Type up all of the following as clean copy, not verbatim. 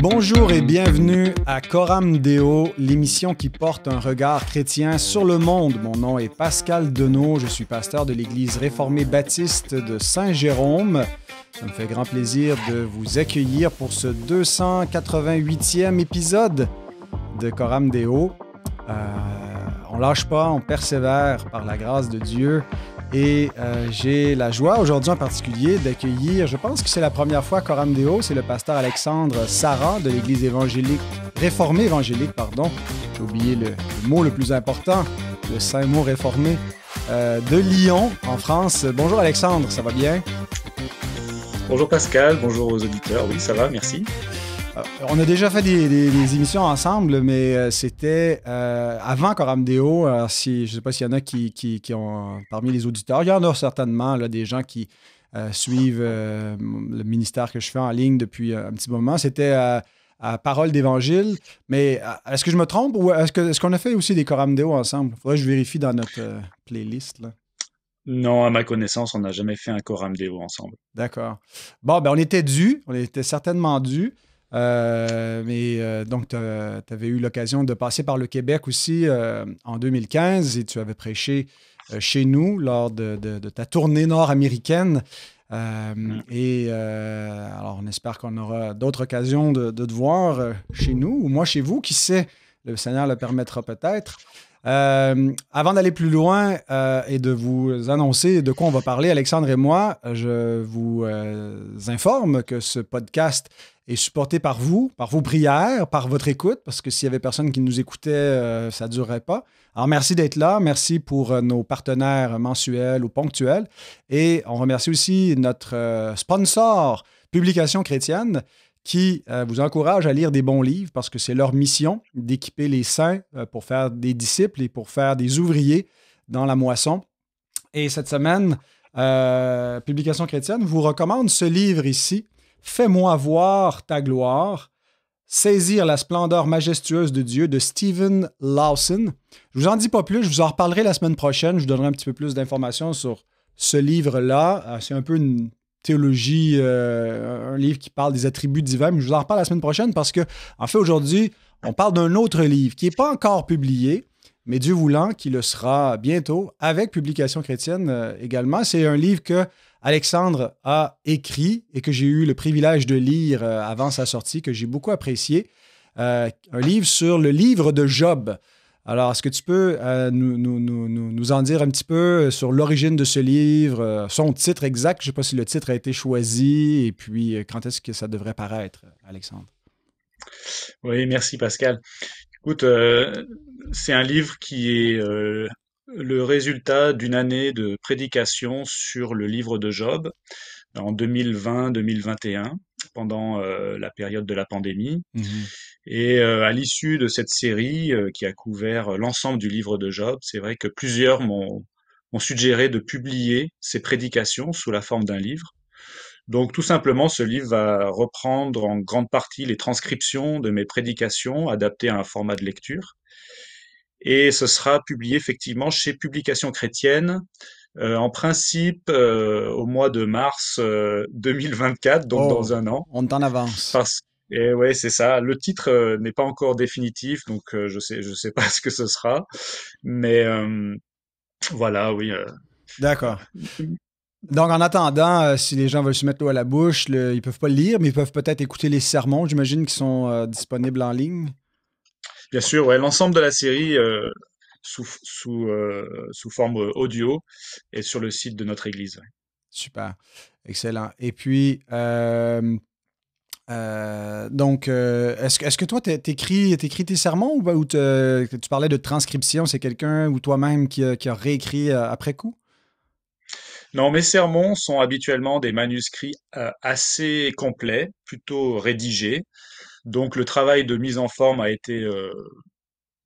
Bonjour et bienvenue à Coram Deo, l'émission qui porte un regard chrétien sur le monde. Mon nom est Pascal Deneau, je suis pasteur de l'Église réformée baptiste de Saint-Jérôme. Ça me fait grand plaisir de vous accueillir pour ce 288e épisode de Coram Deo. On lâche pas, on persévère par la grâce de Dieu. Et j'ai la joie aujourd'hui en particulier d'accueillir, je pense que c'est la première fois à Coram Deo, c'est le pasteur Alexandre Sarah de l'Église réformée évangélique. J'ai oublié le mot le plus important, le saint mot réformé, de Lyon, en France. Bonjour Alexandre, ça va bien? Bonjour Pascal, bonjour aux auditeurs. Oui, ça va, merci. On a déjà fait des émissions ensemble, mais c'était avant Coram Deo. Alors je ne sais pas s'il y en a qui ont, parmi les auditeurs, il y en a certainement là, des gens qui suivent le ministère que je fais en ligne depuis un petit moment. C'était à Parole d'Évangile. Mais est-ce que je me trompe ou est-ce qu'on a fait aussi des Coram Deo ensemble? Il faudrait que je vérifie dans notre playlist, là. Non, à ma connaissance, on n'a jamais fait un Coram Deo ensemble. D'accord. Bon, ben on était certainement dû. Donc, tu avais eu l'occasion de passer par le Québec aussi en 2015 et tu avais prêché chez nous lors de ta tournée nord-américaine. Alors, on espère qu'on aura d'autres occasions de te voir chez nous ou moi chez vous. Qui sait, le Seigneur le permettra peut-être. Avant d'aller plus loin et de vous annoncer de quoi on va parler, Alexandre et moi, je vous informe que ce podcast est supporté par vous, par vos prières, par votre écoute, parce que s'il y avait personne qui nous écoutait, ça ne durerait pas. Alors, merci d'être là. Merci pour nos partenaires mensuels ou ponctuels. Et on remercie aussi notre sponsor, Publication chrétienne, qui vous encourage à lire des bons livres parce que c'est leur mission d'équiper les saints pour faire des disciples et pour faire des ouvriers dans la moisson. Et cette semaine, Publication chrétienne vous recommande ce livre ici, « Fais-moi voir ta gloire ». Saisir la splendeur majestueuse de Dieu de Stephen Lawson. Je vous en dis pas plus, je vous en reparlerai la semaine prochaine. Je vous donnerai un petit peu plus d'informations sur ce livre-là. C'est un peu une théologie, un livre qui parle des attributs divins, mais je vous en reparle la semaine prochaine parce que, en fait, aujourd'hui, on parle d'un autre livre qui n'est pas encore publié, mais Dieu voulant qu'il le sera bientôt, avec Publication chrétienne également. C'est un livre que Alexandre a écrit et que j'ai eu le privilège de lire avant sa sortie, que j'ai beaucoup apprécié. Un livre sur le livre de Job. Alors, est-ce que tu peux nous en dire un petit peu sur l'origine de ce livre, son titre exact? Je ne sais pas si le titre a été choisi et puis quand est-ce que ça devrait paraître, Alexandre? Oui, merci Pascal. Écoute, c'est un livre qui est le résultat d'une année de prédication sur le livre de Job en 2020-2021, pendant la période de la pandémie. Mm-hmm. Et à l'issue de cette série qui a couvert l'ensemble du livre de Job, c'est vrai que plusieurs m'ont suggéré de publier ces prédications sous la forme d'un livre. Donc tout simplement, ce livre va reprendre en grande partie les transcriptions de mes prédications adaptées à un format de lecture. Et ce sera publié effectivement chez Publication chrétienne, en principe au mois de mars 2024, donc Oh, dans un an. on est en avance. Et ouais, c'est ça. Le titre n'est pas encore définitif, donc je sais pas ce que ce sera, mais voilà, oui. D'accord. Donc, en attendant, si les gens veulent se mettre l'eau à la bouche, ils ne peuvent pas le lire, mais ils peuvent peut-être écouter les sermons, j'imagine, qui sont disponibles en ligne. Bien sûr, ouais, l'ensemble de la série sous forme audio est sur le site de notre église. Ouais. Super. Excellent. Et puis, est-ce que toi, t'écris tes sermons ou tu parlais de transcription, c'est quelqu'un ou toi-même qui a réécrit après coup? Non, mes sermons sont habituellement des manuscrits assez complets, plutôt rédigés. Donc le travail de mise en forme a été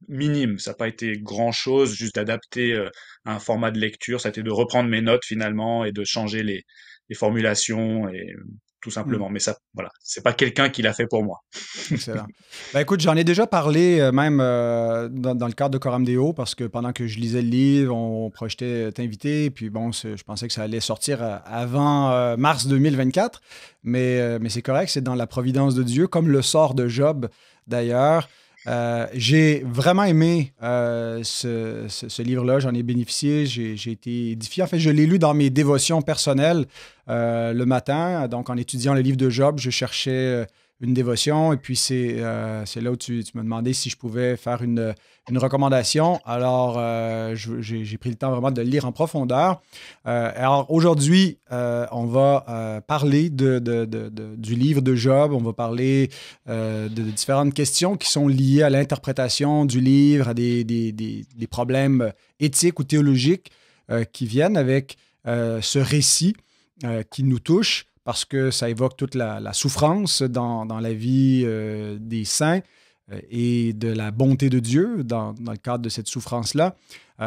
minime. Ça n'a pas été grand-chose, juste d'adapter un format de lecture. Ça a été de reprendre mes notes finalement et de changer les formulations tout Hmm. simplement. Mais ça, voilà, c'est pas quelqu'un qui l'a fait pour moi. Excellent. Ben écoute, j'en ai déjà parlé même dans le cadre de Coram Deo parce que pendant que je lisais le livre, on projetait t'inviter. Puis bon, je pensais que ça allait sortir avant mars 2024. Mais c'est correct, c'est dans la providence de Dieu, comme le sort de Job d'ailleurs. J'ai vraiment aimé ce livre-là, j'en ai bénéficié, j'ai été édifié. En fait, je l'ai lu dans mes dévotions personnelles le matin. Donc, en étudiant le livre de Job, je cherchais une dévotion. Et puis, c'est là où tu m'as demandé si je pouvais faire une recommandation. Alors, j'ai pris le temps vraiment de le lire en profondeur. Alors, aujourd'hui, on va parler du livre de Job. On va parler de différentes questions qui sont liées à l'interprétation du livre, à des problèmes éthiques ou théologiques qui viennent avec ce récit qui nous touche parce que ça évoque toute la souffrance dans la vie des saints et de la bonté de Dieu dans le cadre de cette souffrance-là.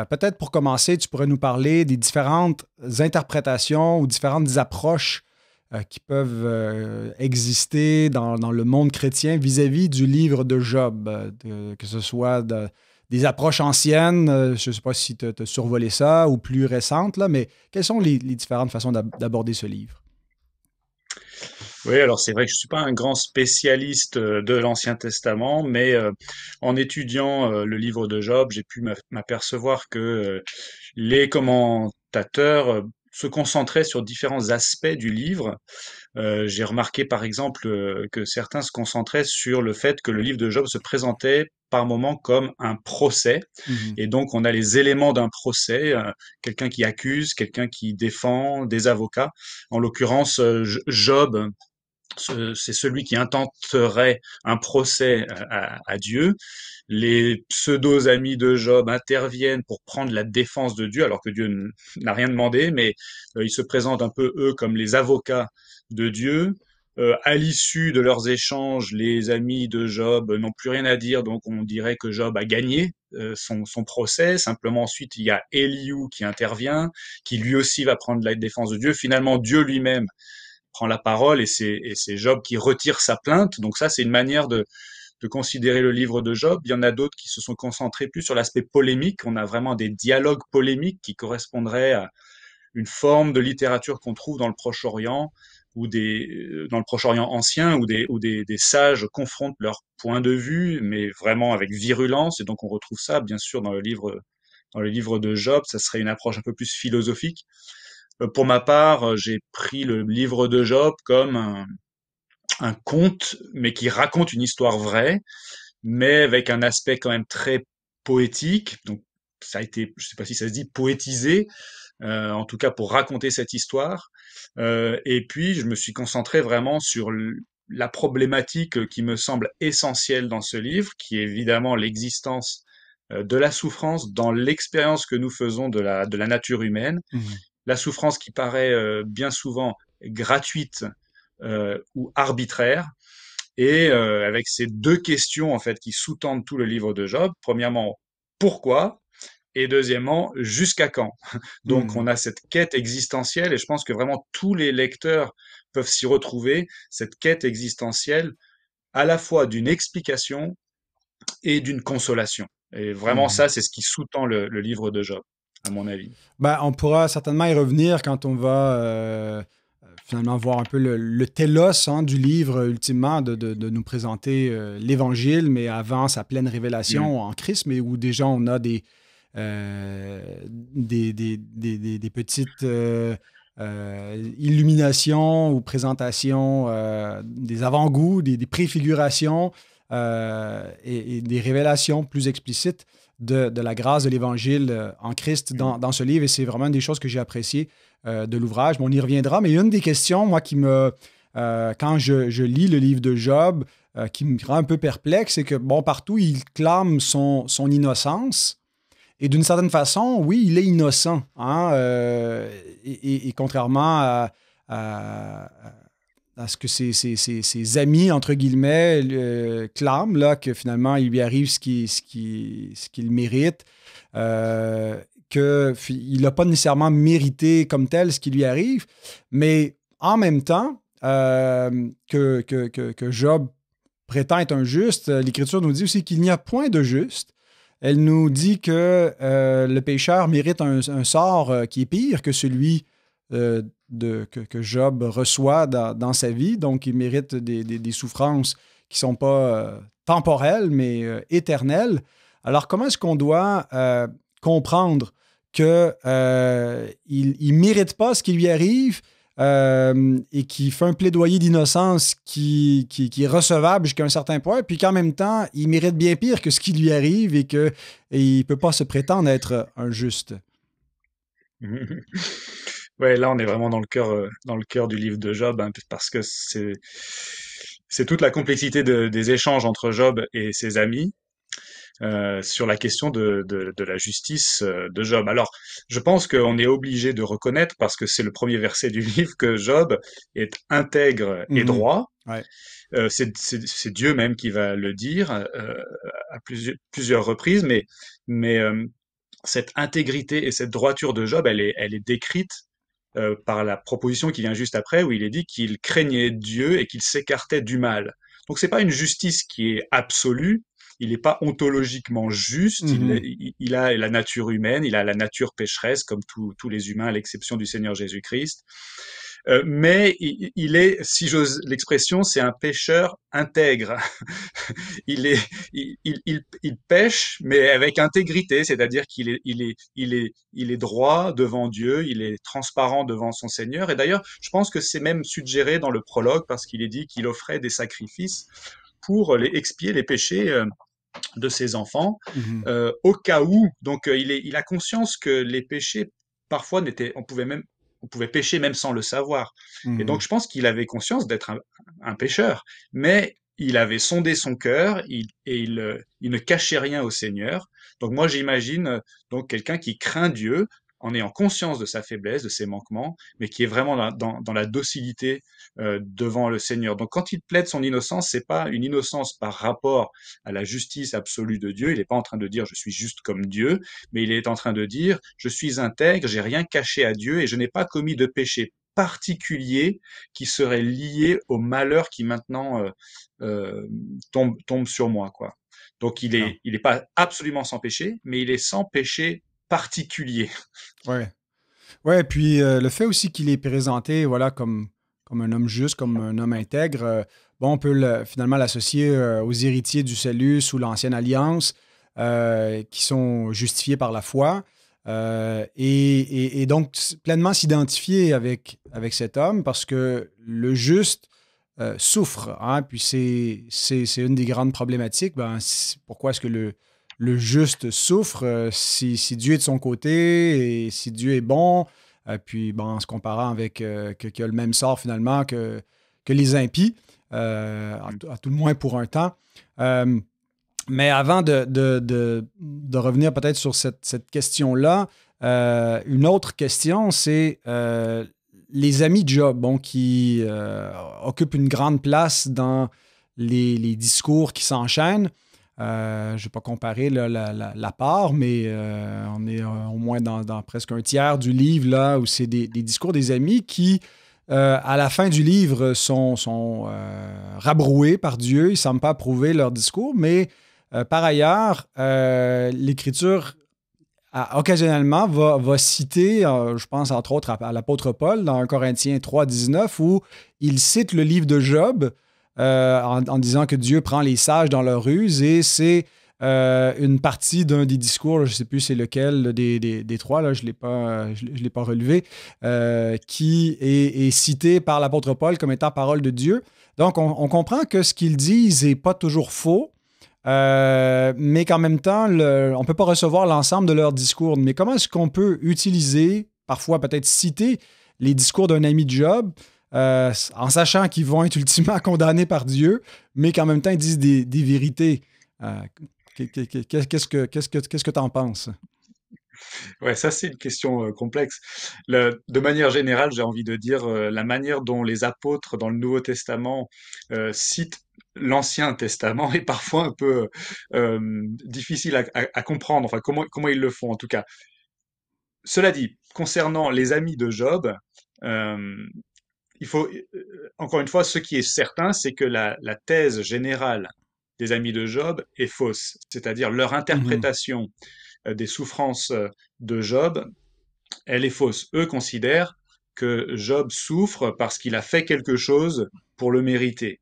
Peut-être pour commencer, tu pourrais nous parler des différentes interprétations ou différentes approches qui peuvent exister dans le monde chrétien vis-à-vis du livre de Job, que ce soit des approches anciennes, je ne sais pas si tu as survolé ça, ou plus récentes, là, mais quelles sont les différentes façons d'aborder ce livre? Oui, alors c'est vrai que je suis pas un grand spécialiste de l'Ancien Testament, mais en étudiant le livre de Job, j'ai pu m'apercevoir que les commentateurs se concentraient sur différents aspects du livre. J'ai remarqué par exemple que certains se concentraient sur le fait que le livre de Job se présentait par moments comme un procès, Mhm. et donc on a les éléments d'un procès, quelqu'un qui accuse, quelqu'un qui défend, des avocats. En l'occurrence, Job, c'est celui qui intenterait un procès à Dieu. Les pseudo-amis de Job interviennent pour prendre la défense de Dieu, alors que Dieu n'a rien demandé, mais ils se présentent un peu, eux, comme les avocats de Dieu. À l'issue de leurs échanges, les amis de Job n'ont plus rien à dire, donc on dirait que Job a gagné son procès. Simplement, ensuite, il y a Elihu qui intervient, qui lui aussi va prendre la défense de Dieu. Finalement, Dieu lui-même prend la parole, et c'est Job qui retire sa plainte. Donc ça, c'est une manière de considérer le livre de Job. Il y en a d'autres qui se sont concentrés plus sur l'aspect polémique. On a vraiment des dialogues polémiques qui correspondraient à une forme de littérature qu'on trouve dans le Proche-Orient, ou dans le Proche-Orient ancien, où des sages confrontent leurs points de vue, mais vraiment avec virulence. Et donc on retrouve ça, bien sûr, dans le livre de Job. Ça serait une approche un peu plus philosophique. Pour ma part, j'ai pris le livre de Job comme un conte, mais qui raconte une histoire vraie, mais avec un aspect quand même très poétique. Donc, ça a été, je sais pas si ça se dit, poétisé, en tout cas pour raconter cette histoire. Et puis, je me suis concentré vraiment sur la problématique qui me semble essentielle dans ce livre, qui est évidemment l'existence de la souffrance dans l'expérience que nous faisons de la nature humaine. Mhm. La souffrance qui paraît bien souvent gratuite ou arbitraire, et avec ces deux questions en fait qui sous-tendent tout le livre de Job. Premièrement, pourquoi? Et deuxièmement, jusqu'à quand? Donc on Mhm. a cette quête existentielle, et je pense que vraiment tous les lecteurs peuvent s'y retrouver, cette quête existentielle à la fois d'une explication et d'une consolation. Et vraiment Mhm. ça, c'est ce qui sous-tend le livre de Job, à mon avis. Ben, on pourra certainement y revenir quand on va finalement voir un peu le télos du livre, ultimement, de nous présenter l'Évangile, mais avant sa pleine Mm. révélation en Christ, mais où déjà on a des petites illuminations ou présentations, des avant-goûts, des préfigurations et des révélations plus explicites de la grâce de l'Évangile en Christ Mm. dans ce livre. Et c'est vraiment une des choses que j'ai appréciées de l'ouvrage. Mais on y reviendra. Mais une des questions, moi, quand je lis le livre de Job, qui me rend un peu perplexe, c'est que, bon, partout, il clame son innocence. Et d'une certaine façon, oui, il est innocent. Hein, et contrairement à, à ce que ses amis, entre guillemets, clament, là, que finalement, il lui arrive ce qu'il mérite, qu'il n'a pas nécessairement mérité comme tel ce qui lui arrive, mais en même temps, que Job prétend être un juste, l'Écriture nous dit aussi qu'il n'y a point de juste. Elle nous dit que le pécheur mérite un sort qui est pire que celui que Job reçoit dans sa vie. Donc, il mérite des souffrances qui ne sont pas temporelles, mais éternelles. Alors, comment est-ce qu'on doit comprendre qu'il ne mérite pas ce qui lui arrive et qui fait un plaidoyer d'innocence qui est recevable jusqu'à un certain point, puis qu'en même temps, il mérite bien pire que ce qui lui arrive et qu'il ne peut pas se prétendre être un juste? Ouais, là, on est vraiment dans le cœur du livre de Job, hein, parce que c'est toute la complexité des échanges entre Job et ses amis sur la question de la justice de Job. Alors, je pense qu'on est obligé de reconnaître, parce que c'est le premier verset du livre, que Job est intègre et Mhm. droit. Ouais. C'est Dieu même qui va le dire à plusieurs reprises, mais cette intégrité et cette droiture de Job, elle est décrite par la proposition qui vient juste après, où il est dit qu'il craignait Dieu et qu'il s'écartait du mal. Donc c'est pas une justice qui est absolue, il n'est pas ontologiquement juste, Mhm. il a la nature humaine, il a la nature pécheresse, comme tous les humains, à l'exception du Seigneur Jésus-Christ. Mais il est, si j'ose l'expression, c'est un pécheur intègre. il est, il pêche, mais avec intégrité, c'est-à-dire il est droit devant Dieu, il est transparent devant son Seigneur. Et d'ailleurs, je pense que c'est même suggéré dans le prologue, parce qu'il est dit qu'il offrait des sacrifices pour expier les péchés de ses enfants, Mhm. au cas où. Donc, il a conscience que les péchés, parfois, on pouvait pécher même sans le savoir. Et donc, Mhm. je pense qu'il avait conscience d'être un pécheur, mais il avait sondé son cœur il ne cachait rien au Seigneur. Donc, moi, j'imagine donc quelqu'un qui craint Dieu en ayant conscience de sa faiblesse, de ses manquements, mais qui est vraiment dans la docilité devant le Seigneur. Donc, quand il plaide son innocence, c'est pas une innocence par rapport à la justice absolue de Dieu. Il n'est pas en train de dire je suis juste comme Dieu, mais il est en train de dire je suis intègre, j'ai rien caché à Dieu et je n'ai pas commis de péché particulier qui serait lié au malheur qui maintenant tombe sur moi, quoi. Donc D'accord. il est pas absolument sans péché, mais il est sans péché particulier. Ouais. Ouais, puis le fait aussi qu'il est présenté, voilà, comme un homme juste, comme un homme intègre, bon, on peut finalement l'associer aux héritiers du salut sous l'Ancienne Alliance, qui sont justifiés par la foi, et donc pleinement s'identifier avec cet homme, parce que le juste souffre, hein, puis c'est une des grandes problématiques. Ben, pourquoi est-ce que le juste souffre si Dieu est de son côté et si Dieu est bon, puis bon, en se comparant avec qu'il a le même sort finalement que les impies, à tout le moins pour un temps. Euh, mais avant de revenir peut-être sur cette question-là, une autre question, c'est les amis de Job, bon, qui occupent une grande place dans les discours qui s'enchaînent. Je ne vais pas comparer là, la part, mais on est au moins dans presque un tiers du livre là, où c'est des discours des amis qui, à la fin du livre, sont rabroués par Dieu. Ils ne semblent pas approuver leur discours, mais par ailleurs, l'Écriture occasionnellement va citer, je pense entre autres à l'apôtre Paul dans 1 Corinthiens 3, 19, où il cite le livre de Job en disant que Dieu prend les sages dans leur ruse, et c'est une partie d'un des discours, je ne sais plus c'est lequel des trois, là, je ne l'ai pas relevé, qui est cité par l'apôtre Paul comme étant parole de Dieu. Donc on comprend que ce qu'ils disent n'est pas toujours faux, mais qu'en même temps, on ne peut pas recevoir l'ensemble de leur discours. Mais comment est-ce qu'on peut utiliser, parfois peut-être citer, les discours d'un ami de Job, en sachant qu'ils vont être ultimement condamnés par Dieu, mais qu'en même temps, ils disent des vérités? Euh, qu'est-ce que tu en penses? Ouais, ça c'est une question complexe. De manière générale, j'ai envie de dire la manière dont les apôtres dans le Nouveau Testament citent l'Ancien Testament est parfois un peu difficile à comprendre. Enfin, comment ils le font en tout cas. Cela dit, concernant les amis de Job, euh, il faut, encore une fois, ce qui est certain, c'est que la thèse générale des amis de Job est fausse, c'est-à-dire leur Mhm. interprétation des souffrances de Job, elle est fausse. Eux considèrent que Job souffre parce qu'il a fait quelque chose pour le mériter.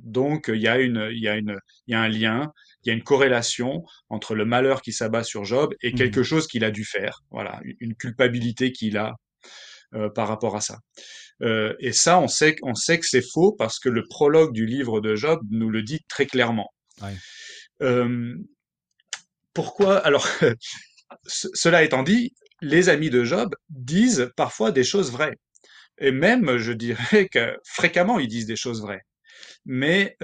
Donc il y a un lien, il y a une corrélation entre le malheur qui s'abat sur Job et Mhm. quelque chose qu'il a dû faire. Voilà, une culpabilité qu'il a par rapport à ça. Et ça, on sait que c'est faux parce que le prologue du livre de Job nous le dit très clairement. Ouais. Euh, Pourquoi? Alors, cela étant dit, les amis de Job disent parfois des choses vraies. Et même, je dirais que fréquemment, ils disent des choses vraies. Mais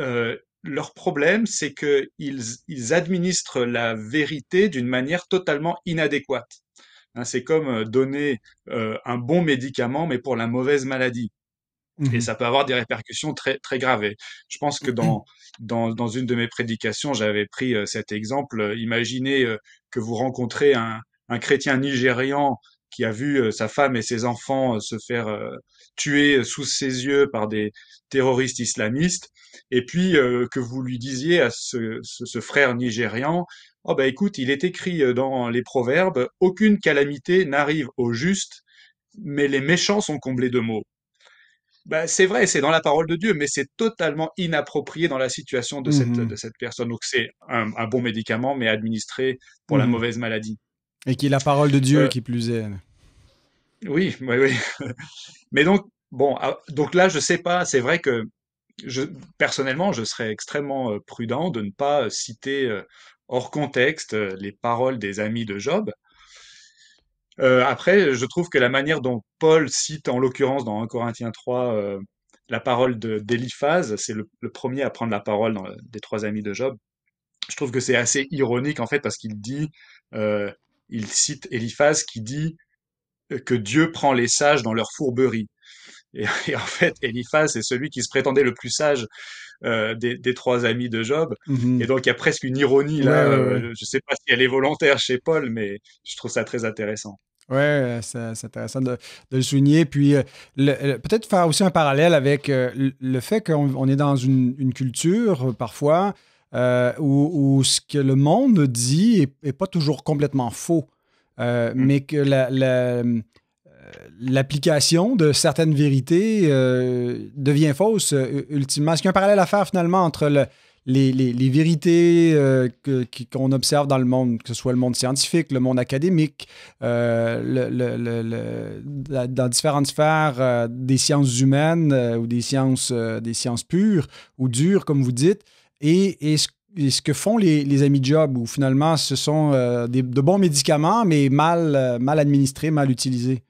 leur problème, c'est qu'ils administrent la vérité d'une manière totalement inadéquate. Hein, c'est comme donner un bon médicament, mais pour la mauvaise maladie. Et Mhm. ça peut avoir des répercussions très, très graves. Et je pense que dans une de mes prédications, j'avais pris cet exemple. Imaginez que vous rencontrez un chrétien nigérian qui a vu sa femme et ses enfants se faire tuer sous ses yeux par des terroristes islamistes, et puis que vous lui disiez à ce frère nigérian, oh ben écoute, il est écrit dans les proverbes, aucune calamité n'arrive au juste, mais les méchants sont comblés de maux. Bah, c'est vrai, c'est dans la parole de Dieu, mais c'est totalement inapproprié dans la situation de Mhm. cette personne. Donc c'est un bon médicament, mais administré pour la Mhm. mauvaise maladie. Et qui est la parole de Dieu Euh, qui plus est. oui, oui, oui. Mais donc, bon, donc là, je sais pas, c'est vrai que je, personnellement, je serais extrêmement prudent de ne pas citer hors contexte les paroles des amis de Job. Après, je trouve que la manière dont Paul cite, en l'occurrence dans 1 Corinthiens 3, la parole d'Éliphaz, c'est le premier à prendre la parole des trois amis de Job. Je trouve que c'est assez ironique en fait parce qu'il dit, euh, il cite Éliphaz qui dit que Dieu prend les sages dans leur fourberie. Et en fait, Éliphaz c'est celui qui se prétendait le plus sage des trois amis de Job. Et Mhm. donc il y a presque une ironie Ouais, là. ouais, ouais. Je sais pas si elle est volontaire chez Paul, mais je trouve ça très intéressant. Ouais, c'est intéressant de le souligner. Puis peut-être faire aussi un parallèle avec le fait qu'on est dans une culture parfois où ce que le monde dit est pas toujours complètement faux, Hmm. mais que l'application de certaines vérités devient fausse ultimement. Est-ce qu'il y a un parallèle à faire finalement entre les vérités qu'on observe dans le monde, que ce soit le monde scientifique, le monde académique, dans différentes sphères des sciences humaines ou des sciences pures ou dures, comme vous dites, et ce que font les amis de Job, où finalement ce sont de bons médicaments, mais mal administrés, mal utilisés.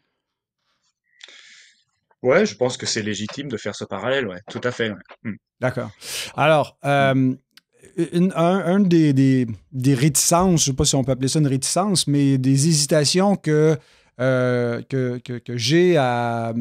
Ouais, je pense que c'est légitime de faire ce parallèle, ouais, tout à fait. Ouais. Hmm. D'accord. Alors, Hmm. un des réticences, je ne sais pas si on peut appeler ça une réticence, mais des hésitations que j'ai à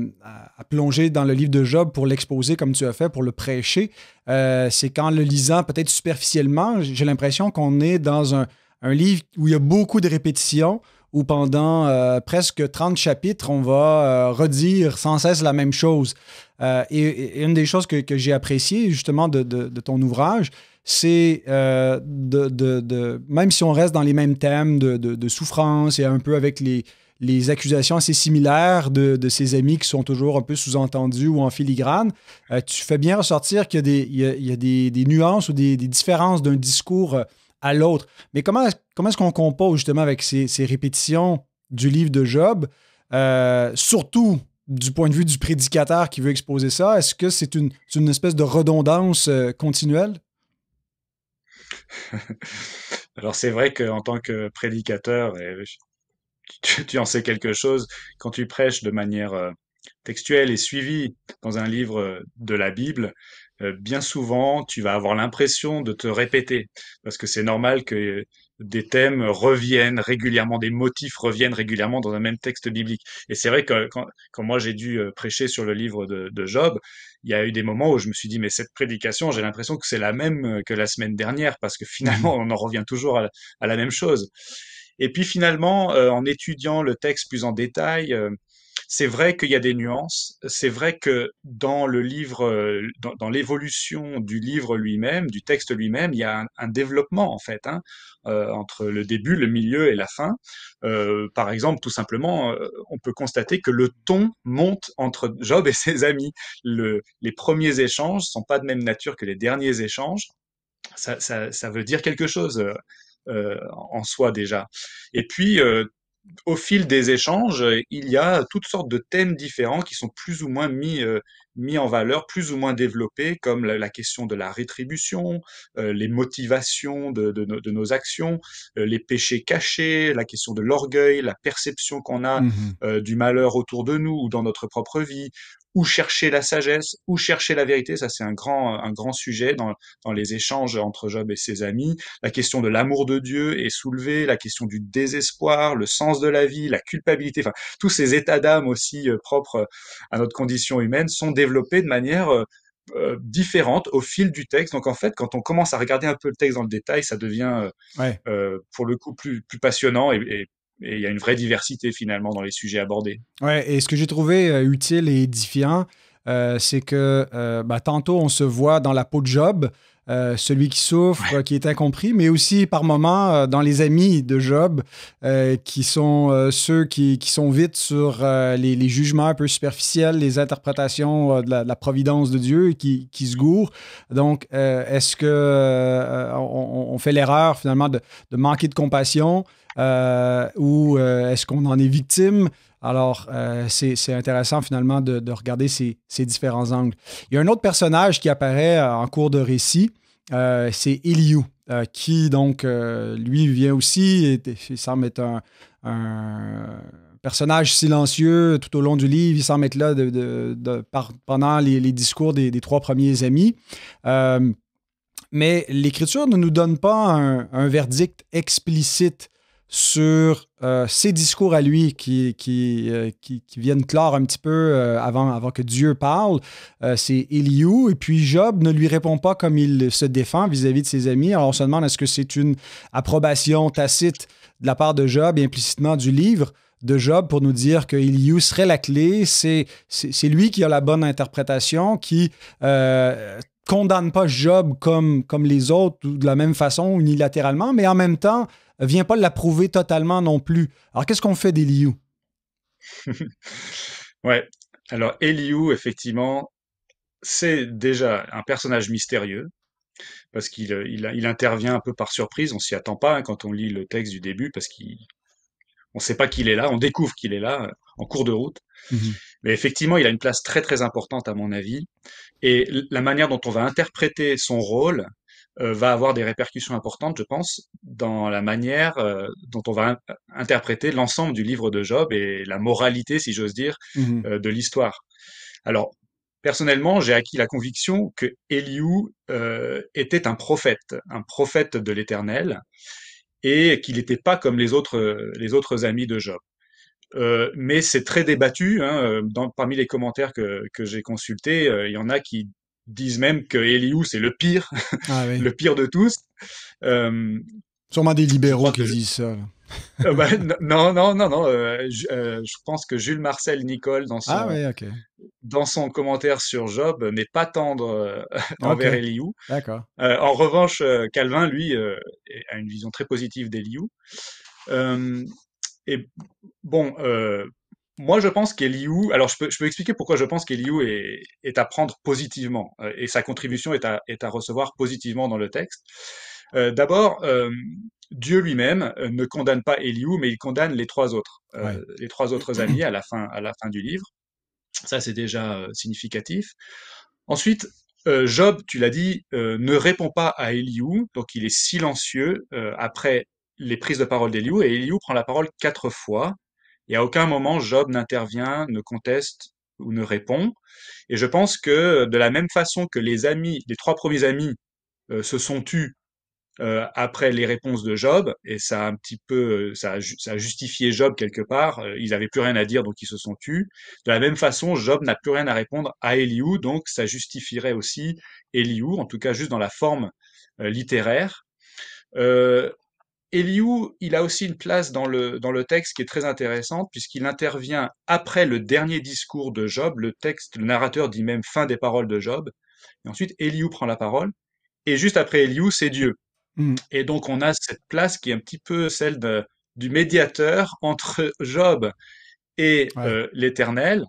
plonger dans le livre de Job pour l'exposer comme tu as fait, pour le prêcher, c'est qu'en le lisant peut-être superficiellement, j'ai l'impression qu'on est dans un livre où il y a beaucoup de répétitions, où pendant presque 30 chapitres, on va redire sans cesse la même chose. Et une des choses que j'ai appréciées justement de ton ouvrage, c'est même si on reste dans les mêmes thèmes de souffrance et un peu avec les accusations assez similaires de ses amis qui sont toujours un peu sous-entendus ou en filigrane, tu fais bien ressortir qu'il y a il y a des nuances ou des différences d'un discours à l'autre. Mais comment est-ce qu'on compose justement avec ces répétitions du livre de Job, surtout du point de vue du prédicateur qui veut exposer ça? Est-ce que c'est une espèce de redondance continuelle? Alors c'est vrai qu'en tant que prédicateur, et tu en sais quelque chose, quand tu prêches de manière textuelle et suivie dans un livre de la Bible, bien souvent tu vas avoir l'impression de te répéter, parce que c'est normal que des thèmes reviennent régulièrement, des motifs reviennent régulièrement dans un même texte biblique. Et c'est vrai que quand moi j'ai dû prêcher sur le livre de Job, il y a eu des moments où je me suis dit, mais cette prédication, j'ai l'impression que c'est la même que la semaine dernière, parce que finalement Mhm. on en revient toujours à la même chose. Et puis finalement, en étudiant le texte plus en détail, C'est vrai qu'il y a des nuances. C'est vrai que dans le livre, dans l'évolution du livre lui-même, du texte lui-même, il y a un développement en fait, hein, entre le début, le milieu et la fin. Par exemple, tout simplement, on peut constater que le ton monte entre Job et ses amis. Les premiers échanges sont pas de même nature que les derniers échanges. Ça veut dire quelque chose en soi déjà. Et puis, au fil des échanges, il y a toutes sortes de thèmes différents qui sont plus ou moins mis en valeur, plus ou moins développés, comme la question de la rétribution, les motivations de nos actions, les péchés cachés, la question de l'orgueil, la perception qu'on a Mhm. du malheur autour de nous ou dans notre propre vie, où chercher la sagesse, où chercher la vérité. Ça, c'est un grand sujet dans les échanges entre Job et ses amis. La question de l'amour de Dieu est soulevée, la question du désespoir, le sens de la vie, la culpabilité, enfin, tous ces états d'âme aussi propres à notre condition humaine sont développés de manière différente au fil du texte. Donc en fait, quand on commence à regarder un peu le texte dans le détail, ça devient Ouais. pour le coup plus passionnant et il y a une vraie diversité finalement dans les sujets abordés. Ouais, et ce que j'ai trouvé utile et édifiant, c'est que tantôt on se voit dans la peau de Job, celui qui souffre, qui est incompris, mais aussi par moments dans les amis de Job, qui sont ceux qui sont vite sur les jugements un peu superficiels, les interprétations de la providence de Dieu et qui se gourrent. Donc, est-ce que on fait l'erreur finalement de manquer de compassion ou est-ce qu'on en est victime? Alors, c'est intéressant finalement de regarder ces différents angles. Il y a un autre personnage qui apparaît en cours de récit, c'est Elihu, qui donc, lui, vient aussi, il semble être un personnage silencieux tout au long du livre, il semble être là pendant les discours des trois premiers amis. Mais l'Écriture ne nous donne pas un verdict explicite sur ses discours à lui qui viennent clore un petit peu avant que Dieu parle. C'est Elihu. Et puis Job ne lui répond pas comme il se défend vis-à-vis de ses amis. Alors on se demande est-ce que c'est une approbation tacite de la part de Job et implicitement du livre de Job pour nous dire que Elihu serait la clé. C'est lui qui a la bonne interprétation, qui condamne pas Job comme les autres ou de la même façon unilatéralement, mais en même temps vient pas l'approuver totalement non plus. Alors qu'est-ce qu'on fait d'Elihu? Ouais. Alors Elihu, effectivement, c'est déjà un personnage mystérieux parce qu'il intervient un peu par surprise. On s'y attend pas hein, quand on lit le texte du début parce qu'on sait pas qu'il est là. On découvre qu'il est là en cours de route. Mhm. Mais effectivement, il a une place très très importante à mon avis. Et la manière dont on va interpréter son rôle va avoir des répercussions importantes, je pense, dans la manière dont on va interpréter l'ensemble du livre de Job et la moralité, si j'ose dire, Mhm. de l'histoire. Alors, personnellement, j'ai acquis la conviction que Elihu était un prophète de l'Éternel, et qu'il n'était pas comme les autres amis de Job. Mais c'est très débattu, hein, parmi les commentaires que j'ai consultés, il y en a qui disent même que Elihu c'est le pire, Ah oui. le pire de tous. Euh, Sûrement des je libéraux crois qui que disent ça, là. non. Je pense que Jules Marcel Nicole Ah oui, OK. dans son commentaire sur Job n'est pas tendre OK. envers Elihu. D'accord. En revanche, Calvin lui a une vision très positive d'Elihu. Euh, et bon, moi je pense qu'Elihu, alors je peux expliquer pourquoi je pense qu'Elihu est à prendre positivement et sa contribution est à recevoir positivement dans le texte. D'abord, Dieu lui-même ne condamne pas Elihu, mais il condamne Ouais. les trois autres amis à la fin du livre. Ça, c'est déjà significatif. Ensuite, Job, tu l'as dit, ne répond pas à Elihu, donc il est silencieux après les prises de parole d'Elihu, et Elihu prend la parole 4 fois, et à aucun moment Job n'intervient, ne conteste ou ne répond. Et je pense que de la même façon que les trois premiers amis se sont tus après les réponses de Job, et ça a un petit peu, ça a justifié Job quelque part. Ils n'avaient plus rien à dire, donc ils se sont tus. De la même façon, Job n'a plus rien à répondre à Elihu, donc ça justifierait aussi Elihu, en tout cas juste dans la forme littéraire. Euh, Elihu, il a aussi une place dans le texte qui est très intéressante, puisqu'il intervient après le dernier discours de Job. Le texte, le narrateur dit même fin des paroles de Job. Et ensuite, Elihu prend la parole. Et juste après Elihu, c'est Dieu. Mhm. Et donc, on a cette place qui est un petit peu celle du médiateur entre Job et Ouais. l'Éternel.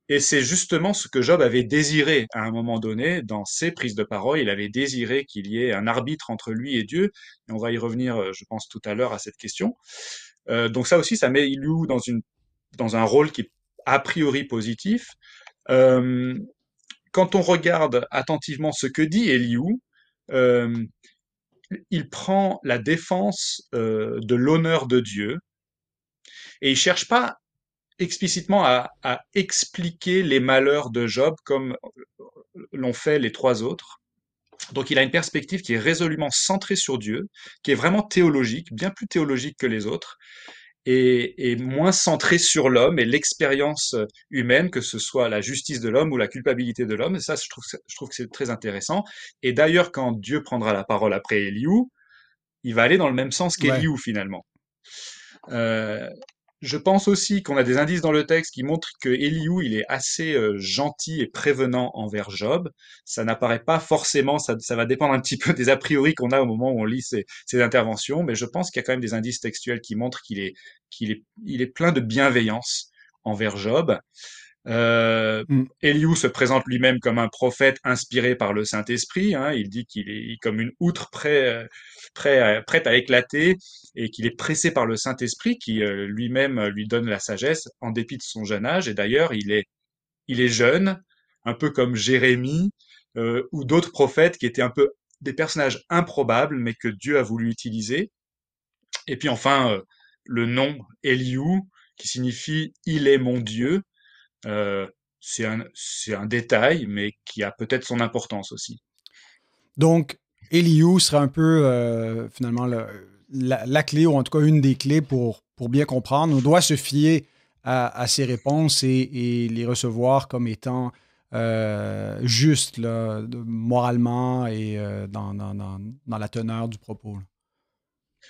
Et c'est justement ce que Job avait désiré à un moment donné dans ses prises de parole. Il avait désiré qu'il y ait un arbitre entre lui et Dieu. Et on va y revenir, je pense, tout à l'heure à cette question. Donc ça aussi, ça met Elihu dans un rôle qui est a priori positif. Euh, Quand on regarde attentivement ce que dit Elihu, euh, il prend la défense de l'honneur de Dieu et il cherche pas explicitement à expliquer les malheurs de Job comme l'ont fait les trois autres. Donc il a une perspective qui est résolument centrée sur Dieu, qui est vraiment théologique, bien plus théologique que les autres, et moins centrée sur l'homme et l'expérience humaine, que ce soit la justice de l'homme ou la culpabilité de l'homme. Et ça, je trouve que c'est très intéressant. Et d'ailleurs, quand Dieu prendra la parole après Elihu, il va aller dans le même sens Ouais. qu'Elihu finalement. Euh, je pense aussi qu'on a des indices dans le texte qui montrent que Elihu, il est assez gentil et prévenant envers Job. Ça n'apparaît pas forcément, ça va dépendre un petit peu des a priori qu'on a au moment où on lit ces interventions, mais je pense qu'il y a quand même des indices textuels qui montrent il est plein de bienveillance envers Job. Mhm. Elihu se présente lui-même comme un prophète inspiré par le Saint-Esprit, hein. Il dit qu'il est comme une outre prête à éclater et qu'il est pressé par le Saint-Esprit qui lui-même lui donne la sagesse en dépit de son jeune âge. Et d'ailleurs, il est jeune, un peu comme Jérémie ou d'autres prophètes qui étaient un peu des personnages improbables, mais que Dieu a voulu utiliser. Et puis enfin, le nom Elihu, qui signifie Il est mon Dieu. Euh, c'est un détail, mais qui a peut-être son importance aussi. Donc, Elihu serait un peu finalement la clé, ou en tout cas une des clés pour bien comprendre. On doit se fier à ces réponses et les recevoir comme étant justes là, moralement et dans la teneur du propos, là.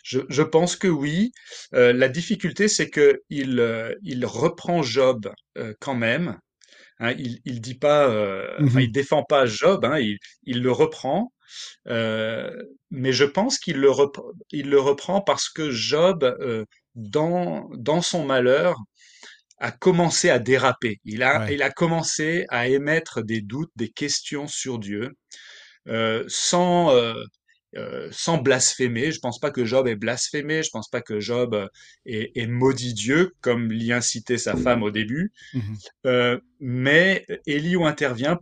Je pense que oui. La difficulté, c'est que il reprend Job quand même. Hein, il dit pas, enfin, Mhm. il défend pas Job. Hein, il le reprend. Euh, mais je pense il le reprend parce que Job, dans son malheur, a commencé à déraper. Ouais, Il a commencé à émettre des doutes, des questions sur Dieu, sans blasphémer. Je pense pas que Job ait blasphémé. Je pense pas que Job ait maudit Dieu, comme l'y incitait sa femme au début. mhm. Mais Éliou intervient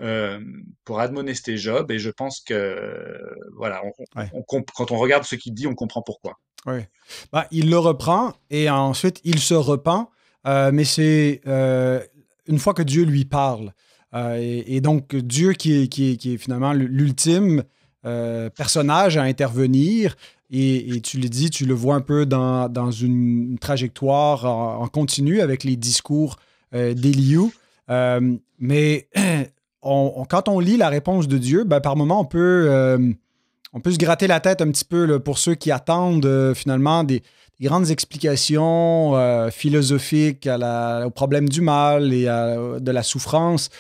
euh, pour admonester Job, et je pense que voilà, Ouais, quand on regarde ce qu'il dit, on comprend pourquoi. ouais. Ben, il le reprend et ensuite il se repent, mais c'est une fois que Dieu lui parle. Et donc, Dieu qui est finalement l'ultime personnage à intervenir, et tu le dis, tu le vois un peu dans une trajectoire en continu avec les discours d'Éliou. Mais quand on lit la réponse de Dieu, ben, par moment, on peut se gratter la tête un petit peu là, pour ceux qui attendent finalement des grandes explications philosophiques au problème du mal et de la souffrance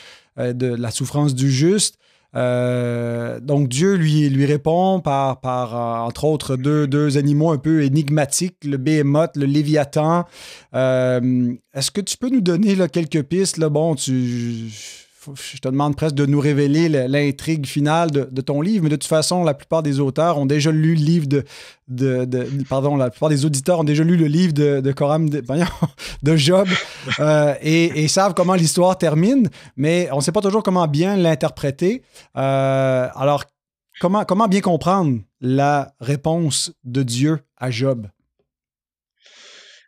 du juste. Donc Dieu lui répond par entre autres, deux animaux un peu énigmatiques, le béhémoth, le léviathan. Est-ce que tu peux nous donner là, quelques pistes? Là? Bon, je te demande presque de nous révéler l'intrigue finale de ton livre, mais de toute façon, la plupart des auteurs ont déjà lu le livre pardon, la plupart des auditeurs ont déjà lu le livre de Coram, de Job, et savent comment l'histoire termine, mais on ne sait pas toujours comment bien l'interpréter. Alors, comment bien comprendre la réponse de Dieu à Job?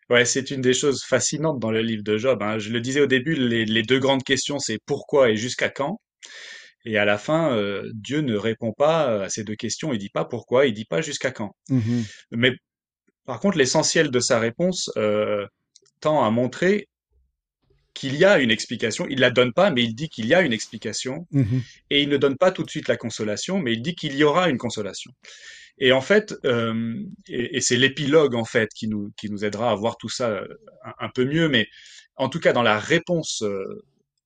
Ouais, c'est une des choses fascinantes dans le livre de Job, hein. Je le disais au début, les deux grandes questions, c'est pourquoi et jusqu'à quand. Et à la fin, Dieu ne répond pas à ces deux questions. Il dit pas pourquoi, il dit pas jusqu'à quand. Mhm, Mais par contre, l'essentiel de sa réponse tend à montrer qu'il y a une explication. Il la donne pas, mais il dit qu'il y a une explication. mhm, Et il ne donne pas tout de suite la consolation, mais il dit qu'il y aura une consolation. Et en fait, et c'est l'épilogue en fait qui nous aidera à voir tout ça un peu mieux, mais en tout cas dans la réponse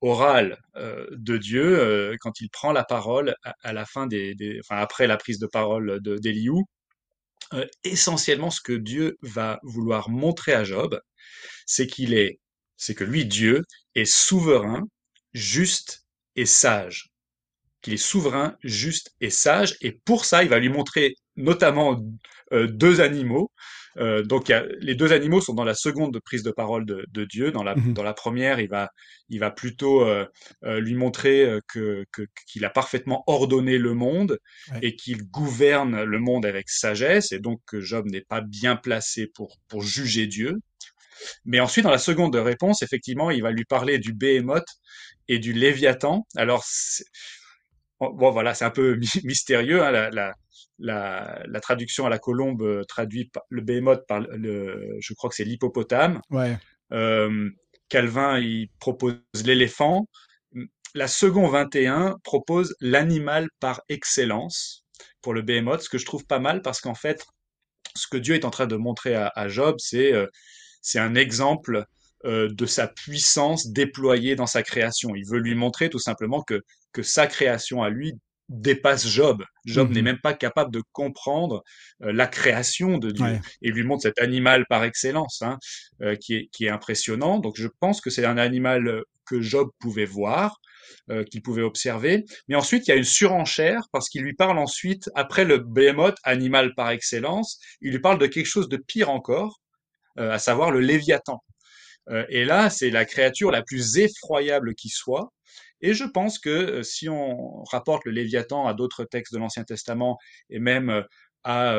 orale de Dieu, quand il prend la parole à la fin enfin après la prise de parole d'Éliou, essentiellement ce que Dieu va vouloir montrer à Job, c'est c'est que lui, Dieu, est souverain, juste et sage, qu'il est souverain, juste et sage, et pour ça, il va lui montrer notamment deux animaux. Donc les deux animaux sont dans la seconde prise de parole de Dieu. Mhm. Dans la première, il va plutôt lui montrer qu'il a parfaitement ordonné le monde Ouais. et qu'il gouverne le monde avec sagesse, et donc que Job n'est pas bien placé pour juger Dieu. Mais ensuite, dans la seconde réponse, effectivement, il va lui parler du Béhémoth et du Léviathan. Alors, bon, voilà, c'est un peu mystérieux, hein, la traduction à la colombe traduit le Behemoth par je crois que c'est l'hippopotame. Ouais. Euh, Calvin, il propose l'éléphant. La seconde 21 propose l'animal par excellence pour le Behemoth, ce que je trouve pas mal parce qu'en fait, ce que Dieu est en train de montrer à Job, c'est un exemple de sa puissance déployée dans sa création. Il veut lui montrer tout simplement que sa création à lui dépasse Job. Job n'est Mhm. même pas capable de comprendre la création de Dieu. Ouais. Et il lui montre cet animal par excellence, hein, qui est impressionnant. Donc je pense que c'est un animal que Job pouvait voir, qu'il pouvait observer. Mais ensuite, il y a une surenchère parce qu'il lui parle ensuite, après le Behemoth, animal par excellence, il lui parle de quelque chose de pire encore, à savoir le Léviathan. Et là, c'est la créature la plus effroyable qui soit. Et je pense que si on rapporte le Léviathan à d'autres textes de l'Ancien Testament et même à,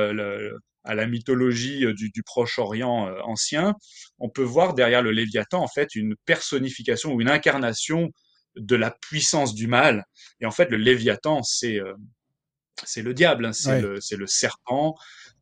à la mythologie du Proche-Orient ancien, on peut voir derrière le Léviathan en fait une personnification ou une incarnation de la puissance du mal. Et en fait, le Léviathan, c'est le diable, hein, Ouais. c'est le serpent.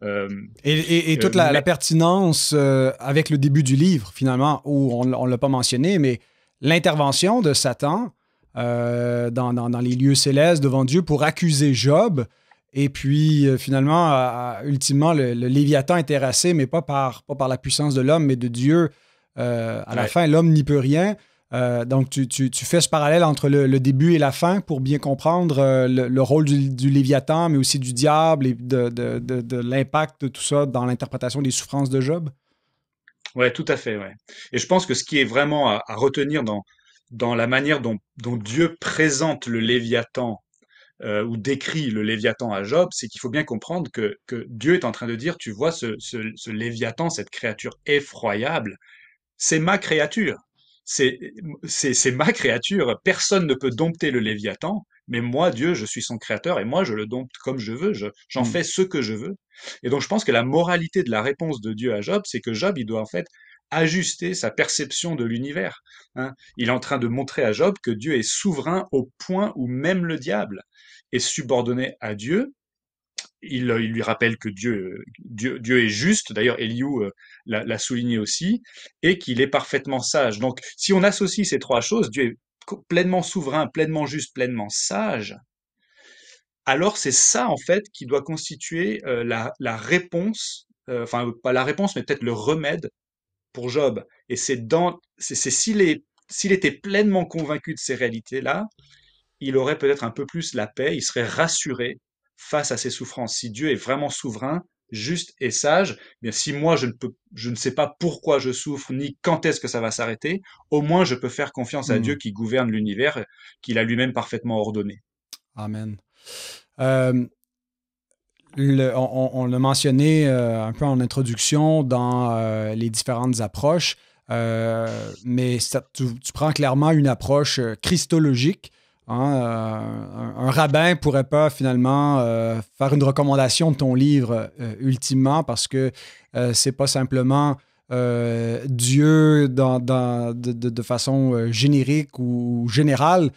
Euh, Et toute la mais pertinence avec le début du livre, finalement, où on ne l'a pas mentionné, mais l'intervention de Satan dans les lieux célestes devant Dieu pour accuser Job. Et puis, finalement, ultimement, le Léviathan est terrassé, mais pas par la puissance de l'homme, mais de Dieu. À la ouais, fin, l'homme n'y peut rien. Donc, tu fais ce parallèle entre le début et la fin pour bien comprendre le rôle du Léviathan, mais aussi du diable et de l'impact de tout ça dans l'interprétation des souffrances de Job. ouais, tout à fait, ouais. Et je pense que ce qui est vraiment à retenir dans la manière dont Dieu présente le Léviathan ou décrit le Léviathan à Job, c'est qu'il faut bien comprendre que Dieu est en train de dire, tu vois, ce Léviathan, cette créature effroyable, c'est ma créature. C'est, c'est ma créature. Personne ne peut dompter le Léviathan, mais moi, Dieu, je suis son créateur et moi, je le dompte comme je veux. J'en Hmm. fais ce que je veux. Et donc, je pense que la moralité de la réponse de Dieu à Job, c'est que Job, il doit en fait ajuster sa perception de l'univers, hein. Il est en train de montrer à Job que Dieu est souverain au point où même le diable est subordonné à Dieu. Il lui rappelle que Dieu est juste, d'ailleurs Eliou l'a souligné aussi, et qu'il est parfaitement sage. Donc si on associe ces trois choses, Dieu est pleinement souverain, pleinement juste, pleinement sage, alors c'est ça en fait qui doit constituer la réponse, enfin pas la réponse, mais peut-être le remède pour Job. Et c'est s'il était pleinement convaincu de ces réalités-là, il aurait peut-être un peu plus la paix, il serait rassuré face à ses souffrances. Si Dieu est vraiment souverain, juste et sage, eh bien si moi je ne sais pas pourquoi je souffre ni quand est-ce que ça va s'arrêter, au moins je peux faire confiance à Dieu Hmm. qui gouverne l'univers, qu'il a lui-même parfaitement ordonné. Amen. Euh, on l'a mentionné un peu en introduction dans les différentes approches, mais tu prends clairement une approche christologique. Hein, un rabbin pourrait pas finalement faire une recommandation de ton livre ultimement parce que c'est pas simplement Dieu de façon générique ou générale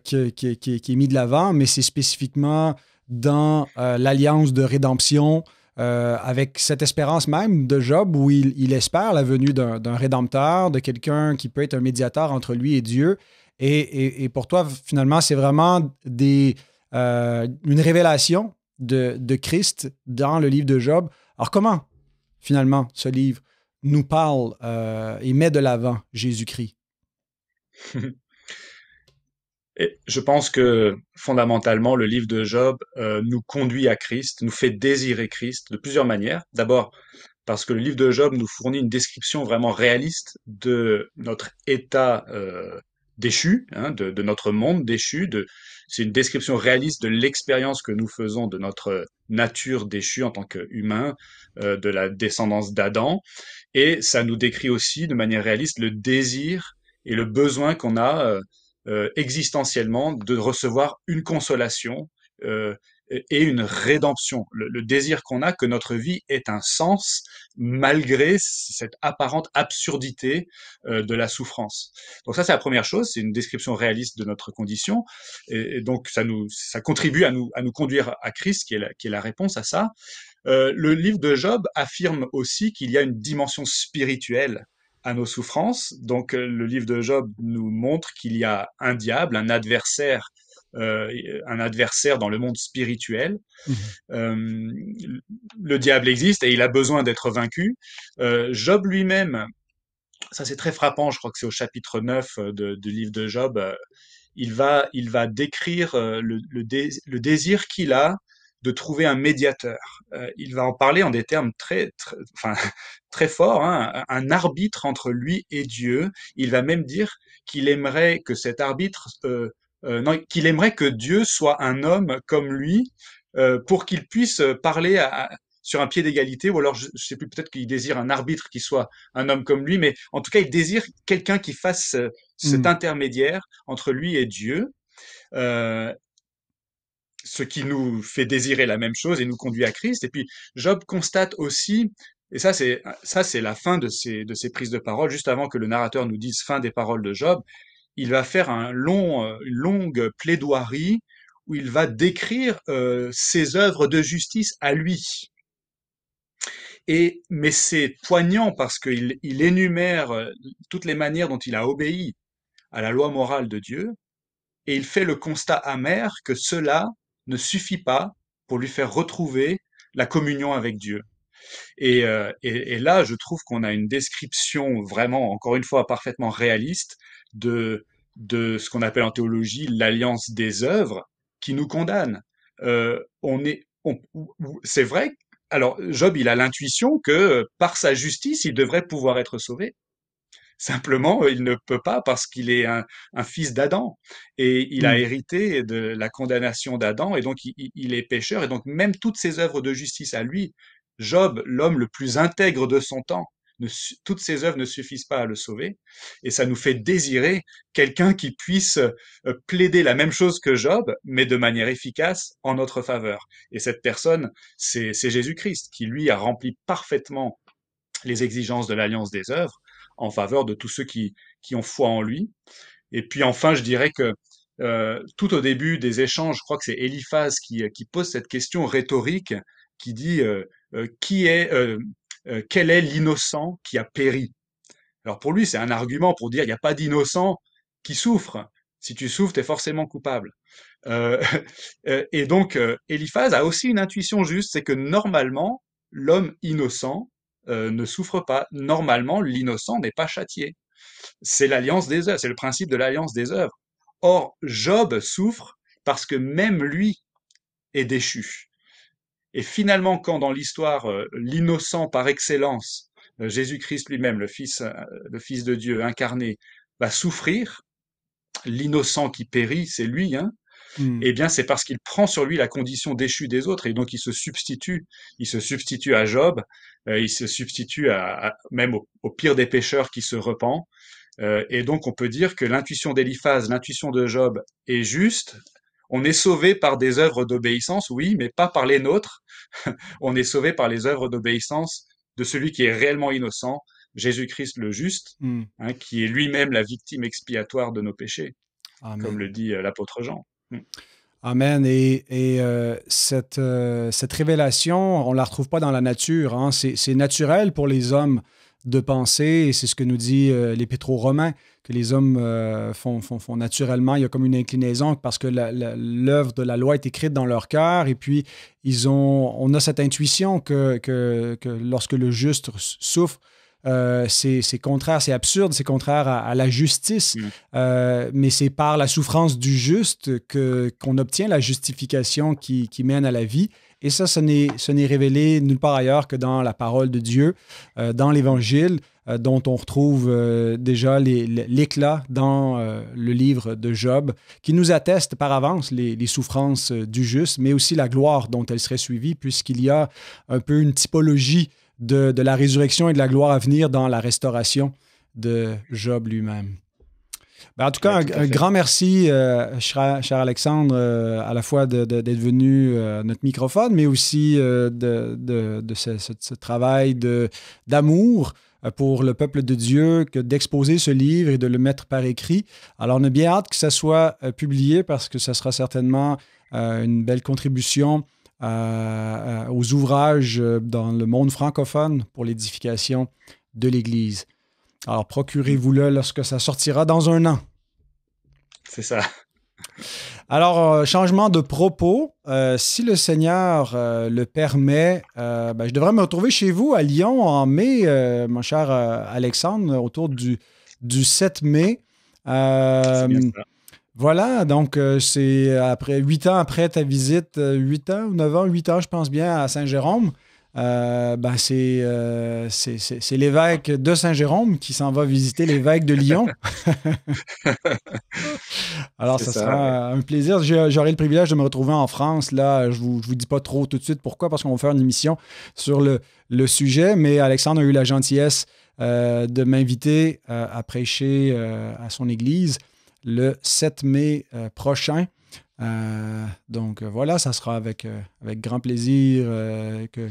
qui est mis de l'avant, mais c'est spécifiquement dans l'alliance de rédemption avec cette espérance même de Job où il espère la venue d'un rédempteur, de quelqu'un qui peut être un médiateur entre lui et Dieu. Et pour toi, finalement, c'est vraiment une révélation de Christ dans le livre de Job. Alors comment, finalement, ce livre nous parle et met de l'avant Jésus-Christ? Et je pense que fondamentalement, le livre de Job nous conduit à Christ, nous fait désirer Christ de plusieurs manières. D'abord, parce que le livre de Job nous fournit une description vraiment réaliste de notre état déchu, hein, de notre monde déchu. C'est une description réaliste de l'expérience que nous faisons de notre nature déchue en tant qu'humain, de la descendance d'Adam. Et ça nous décrit aussi de manière réaliste le désir et le besoin qu'on a existentiellement de recevoir une consolation euh, et une rédemption. Le désir qu'on a que notre vie ait un sens malgré cette apparente absurdité de la souffrance. Donc ça, c'est la première chose, c'est une description réaliste de notre condition, et donc ça contribue à nous conduire à Christ, qui est la réponse à ça. Le livre de Job affirme aussi qu'il y a une dimension spirituelle à nos souffrances. Donc, le livre de Job nous montre qu'il y a un diable, euh, un adversaire dans le monde spirituel. Mhm. Euh, le diable existe et il a besoin d'être vaincu. Job lui-même, ça c'est très frappant, je crois que c'est au chapitre 9 du livre de Job, il va décrire le désir qu'il a de trouver un médiateur. Il va en parler en des termes enfin, très forts, hein, un arbitre entre lui et Dieu. Il va même dire qu'il aimerait que cet arbitre, non, qu'il aimerait que Dieu soit un homme comme lui, pour qu'il puisse parler sur un pied d'égalité, ou alors je sais plus, peut-être qu'il désire un arbitre qui soit un homme comme lui, mais en tout cas, il désire quelqu'un qui fasse cet Mm. intermédiaire entre lui et Dieu, euh, ce qui nous fait désirer la même chose et nous conduit à Christ. Et puis Job constate aussi, et ça c'est la fin de ces prises de parole, juste avant que le narrateur nous dise fin des paroles de Job, il va faire une longue plaidoirie où il va décrire ses œuvres de justice à lui. Mais c'est poignant parce il énumère toutes les manières dont il a obéi à la loi morale de Dieu, et il fait le constat amer que cela ne suffit pas pour lui faire retrouver la communion avec Dieu. Et là, je trouve qu'on a une description vraiment, encore une fois, parfaitement réaliste de ce qu'on appelle en théologie l'alliance des œuvres qui nous condamne. C'est vrai. Alors, Job, il a l'intuition que par sa justice, il devrait pouvoir être sauvé. Simplement, il ne peut pas parce qu'il est un fils d'Adam et il a Mm. hérité de la condamnation d'Adam et donc il est pécheur et donc même toutes ses œuvres de justice à lui, Job, l'homme le plus intègre de son temps, toutes ses œuvres ne suffisent pas à le sauver et ça nous fait désirer quelqu'un qui puisse plaider la même chose que Job mais de manière efficace en notre faveur. Et cette personne, c'est Jésus-Christ qui lui a rempli parfaitement les exigences de l'alliance des œuvres en faveur de tous ceux qui ont foi en lui. Et puis enfin, je dirais que tout au début des échanges, je crois que c'est Eliphaz qui pose cette question rhétorique qui dit quel est l'innocent qui a péri? Alors pour lui, c'est un argument pour dire il n'y a pas d'innocent qui souffre. Si tu souffres, tu es forcément coupable. Euh, et donc, Eliphaz a aussi une intuition juste, c'est que normalement, l'homme innocent ne souffre pas. Normalement, l'innocent n'est pas châtié. C'est l'alliance des œuvres, c'est le principe de l'alliance des œuvres. Or, Job souffre parce que même lui est déchu. Et finalement, quand dans l'histoire, l'innocent par excellence, Jésus-Christ lui-même, le Fils de Dieu incarné, va souffrir, l'innocent qui périt, c'est lui, hein, Mm. eh bien, c'est parce qu'il prend sur lui la condition déchue des autres et donc il se substitue à Job, il se substitue même au pire des pécheurs qui se repent. Et donc, on peut dire que l'intuition d'Éliphaz, l'intuition de Job est juste. On est sauvé par des œuvres d'obéissance, oui, mais pas par les nôtres. On est sauvé par les œuvres d'obéissance de celui qui est réellement innocent, Jésus-Christ le juste, Mm. hein, qui est lui-même la victime expiatoire de nos péchés, comme Amen. le dit l'apôtre Jean. Mm. Amen. Cette révélation, on ne la retrouve pas dans la nature, hein. C'est naturel pour les hommes de pensée, et c'est ce que nous dit l'Épître aux Romains, que les hommes font naturellement. Il y a comme une inclinaison parce que l'œuvre de la loi est écrite dans leur cœur, et puis on a cette intuition que lorsque le juste souffre, c'est contraire, c'est absurde, c'est contraire à la justice, Mm. mais c'est par la souffrance du juste qu'on obtient la justification qui mène à la vie. Et ça, ce n'est révélé nulle part ailleurs que dans la parole de Dieu, dans l'Évangile, dont on retrouve déjà l'éclat dans le livre de Job, qui nous atteste par avance les souffrances du juste, mais aussi la gloire dont elles seraient suivies, puisqu'il y a un peu une typologie de la résurrection et de la gloire à venir dans la restauration de Job lui-même. Ben, en tout cas, Ouais, tout à un fait. grand merci, cher Alexandre, à la fois d'être venu à notre microphone, mais aussi de ce travail d'amour pour le peuple de Dieu, que d'exposer ce livre et de le mettre par écrit. Alors, on a bien hâte que ça soit publié parce que ça sera certainement une belle contribution aux ouvrages dans le monde francophone pour l'édification de l'Église. Alors, Mm. procurez-vous-le lorsque ça sortira dans un an. C'est ça. Alors, changement de propos. Si le Seigneur le permet, ben, je devrais me retrouver chez vous à Lyon en mai, mon cher Alexandre, autour du 7 mai. C'est bien Euh, ça. voilà, donc c'est après 8 ans après ta visite, 8 ans ou 9 ans, 8 ans, je pense bien, à Saint-Jérôme. Ben c'est l'évêque de Saint-Jérôme qui s'en va visiter l'évêque de Lyon. Alors, C'est ça ça, ouais. sera un plaisir. J'aurai le privilège de me retrouver en France. Là, je vous dis pas trop tout de suite pourquoi, parce qu'on va faire une émission sur le sujet, mais Alexandre a eu la gentillesse de m'inviter à prêcher à son église le 7 mai prochain. Donc voilà, ça sera avec grand plaisir que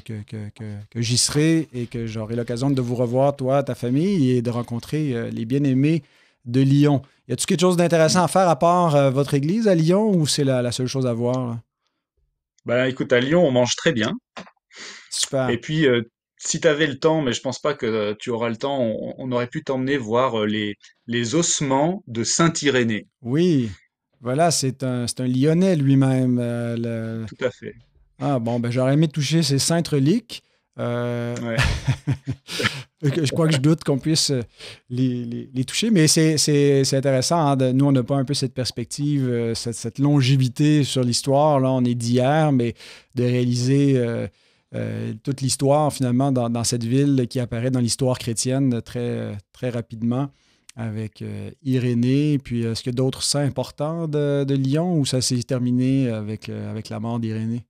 j'y serai et que j'aurai l'occasion de vous revoir, toi, ta famille, et de rencontrer les bien-aimés de Lyon. Y a-t-il quelque chose d'intéressant à faire à part votre église à Lyon, ou c'est la seule chose à voir, là? Bah écoute, à Lyon, on mange très bien. Super. Et puis, si tu avais le temps, mais je pense pas que tu auras le temps, on aurait pu t'emmener voir les ossements de Saint-Irénée. Oui, voilà, c'est un Lyonnais lui-même. Tout à fait. Ah bon, ben j'aurais aimé toucher ces saintes reliques. Euh, Ouais. je crois que je doute qu'on puisse les toucher, mais c'est intéressant, hein, nous, on n'a pas un peu cette perspective, cette longévité sur l'histoire. Là, on est d'hier, mais de réaliser toute l'histoire, finalement, dans cette ville qui apparaît dans l'histoire chrétienne très, très rapidement, avec Irénée. Puis, est-ce qu'il y a d'autres saints importants de Lyon, ou ça s'est terminé avec la mort d'Irénée?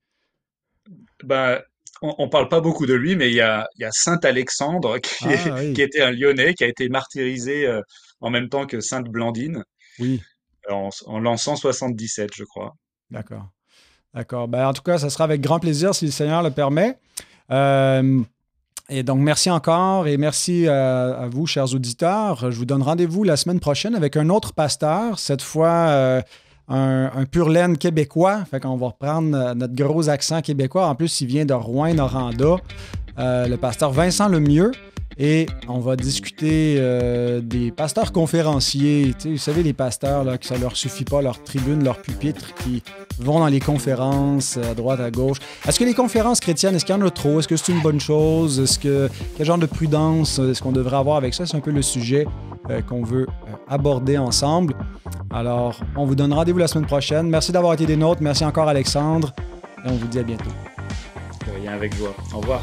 Bah, on parle pas beaucoup de lui, mais il y a Saint Alexandre Ah qui oui, était un Lyonnais, qui a été martyrisé en même temps que Sainte Blandine oui, en l'an 177, je crois. d'accord. D'accord. Ben, en tout cas, ça sera avec grand plaisir si le Seigneur le permet. Euh, et donc, merci encore, et merci à vous, chers auditeurs. Je vous donne rendez-vous la semaine prochaine avec un autre pasteur, cette fois un pur laine québécois. Fait qu'on va reprendre notre gros accent québécois. En plus, il vient de Rouyn-Noranda, le pasteur Vincent Lemieux. Et on va discuter des pasteurs conférenciers. Tu sais, vous savez, les pasteurs, là, que ça leur suffit pas, leur tribune, leur pupitre, qui vont dans les conférences à droite, à gauche. Est-ce que les conférences chrétiennes, est-ce qu'il y en a trop? Est-ce que c'est une bonne chose? Quel genre de prudence est-ce qu'on devrait avoir avec ça? C'est un peu le sujet qu'on veut aborder ensemble. Alors, on vous donne rendez-vous la semaine prochaine. Merci d'avoir été des nôtres. Merci encore, Alexandre. Et on vous dit à bientôt. Rien avec joie. Au revoir.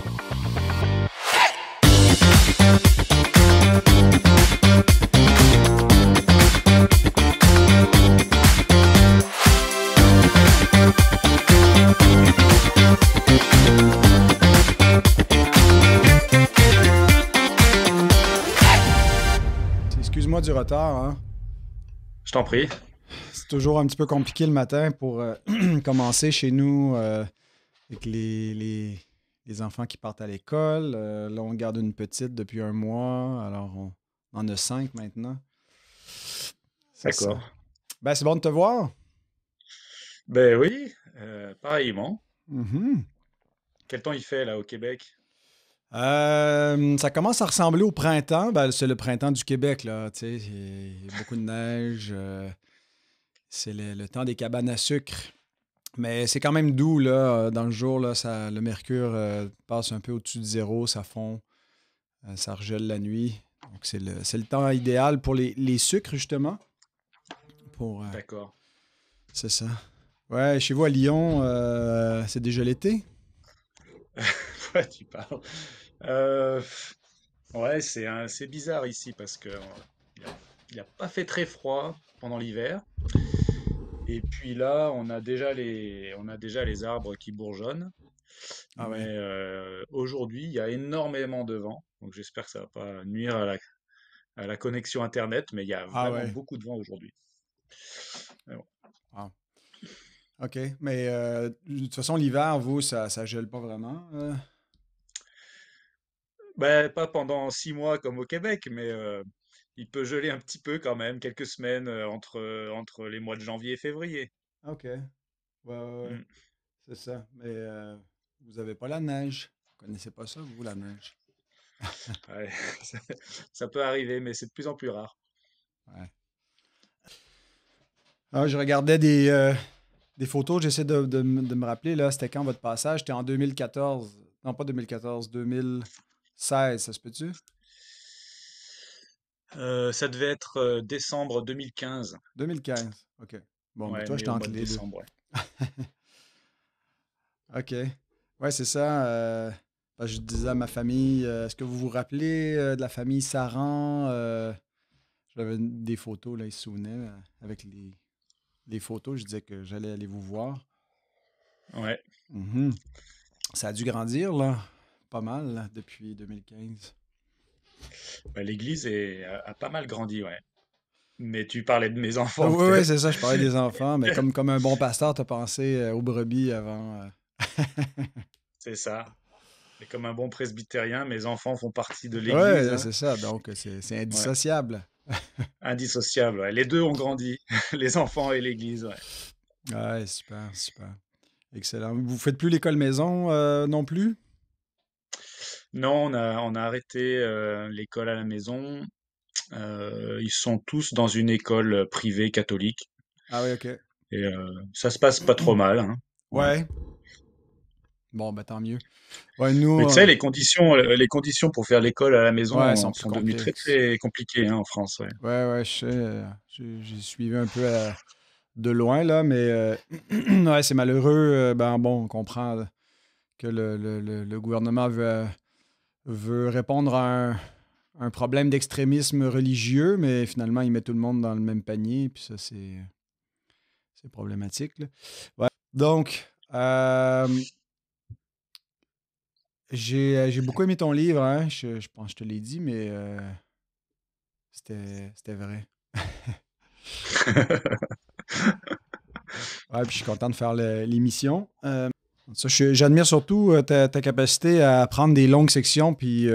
Excuse-moi du retard, hein? Je t'en prie. C'est toujours un petit peu compliqué le matin pour commencer chez nous avec les enfants qui partent à l'école. Là, on garde une petite depuis un mois, alors on en a 5 maintenant. C'est ça. D'accord. Ben, c'est bon de te voir. Ben oui, pareillement. Mhm. Quel temps il fait là au Québec? Ça commence à ressembler au printemps. Ben, c'est le printemps du Québec, là. Tu sais, il y a beaucoup de neige. C'est le temps des cabanes à sucre. Mais c'est quand même doux, là. Dans le jour, là, le mercure passe un peu au-dessus de zéro, ça fond, ça regèle la nuit. Donc, c'est le temps idéal pour les sucres, justement. Pour, D'accord. c'est ça. Ouais, chez vous à Lyon, c'est déjà l'été? Ouais, tu parles. Euh, ouais, c'est bizarre ici parce que il a pas fait très froid pendant l'hiver. Et puis là, on a déjà les arbres qui bourgeonnent. Ah Mais ouais. aujourd'hui, il y a énormément de vent. Donc j'espère que ça va pas nuire à la connexion Internet, mais il y a Ah vraiment ouais. beaucoup de vent aujourd'hui. Mais bon. Ah. OK. Mais de toute façon, l'hiver, vous, ça gèle pas vraiment. Ben, pas pendant 6 mois comme au Québec, mais il peut geler un petit peu quand même, quelques semaines entre les mois de janvier et février. OK. Ouais, ouais, ouais. Mm. C'est ça. Mais vous avez pas la neige. Vous connaissez pas ça, vous, la neige? Ouais, ça, ça peut arriver, mais c'est de plus en plus rare. Ouais. Ah, je regardais des photos, j'essaie de me rappeler, là, c'était quand votre passage? C'était en 2014. Non, pas 2014, 2016, ça se peut-tu? Ça devait être décembre 2015. 2015. OK. Bon, mais Ouais, toi, né j'étais au entre mois de les deux. décembre, ouais. OK. Ouais, c'est ça. Parce que je disais à ma famille, est-ce que vous vous rappelez de la famille Saran? J'avais des photos, là, ils se souvenaient, avec les photos. Je disais que j'allais aller vous voir. Ouais. Mhm. Ça a dû grandir, là, pas mal, là, depuis 2015. Bah, l'église a pas mal grandi, ouais. Mais tu parlais de mes Ah, enfants, oui, oui, peut-être. c'est ça, je parlais des enfants, mais comme un bon pasteur, t'as pensé aux brebis avant. C'est ça. Et comme un bon presbytérien, mes enfants font partie de l'église, Ouais, hein. c'est ça, donc c'est Ouais. indissociable. Indissociable, ouais. Les deux ont grandi, les enfants et l'église, ouais. Ouais, super, super. Excellent. Vous faites plus l'école maison non plus? Non, on a arrêté l'école à la maison. Ils sont tous dans une école privée catholique. Ah oui, OK. Et ça se passe pas trop mal, hein. Ouais. Ouais. Bon, ben tant mieux. Ouais, nous, Mais tu sais, les conditions pour faire l'école à la ouais, elles sont maison plus sont devenues très complexes. très compliquées hein, en France. Ouais. Ouais, ouais, je sais. J'ai suivi un peu de loin, là, mais ouais, c'est malheureux. Ben bon, on comprend que le gouvernement veut répondre à un problème d'extrémisme religieux, mais finalement, il met tout le monde dans le même panier, puis ça, c'est problématique, là. Ouais. Donc, j'ai beaucoup aimé ton livre, hein. Je pense que je te l'ai dit, mais c'était vrai. Ouais, puis je suis content de faire l'émission. Ça, j'admire surtout ta capacité à prendre des longues sections puis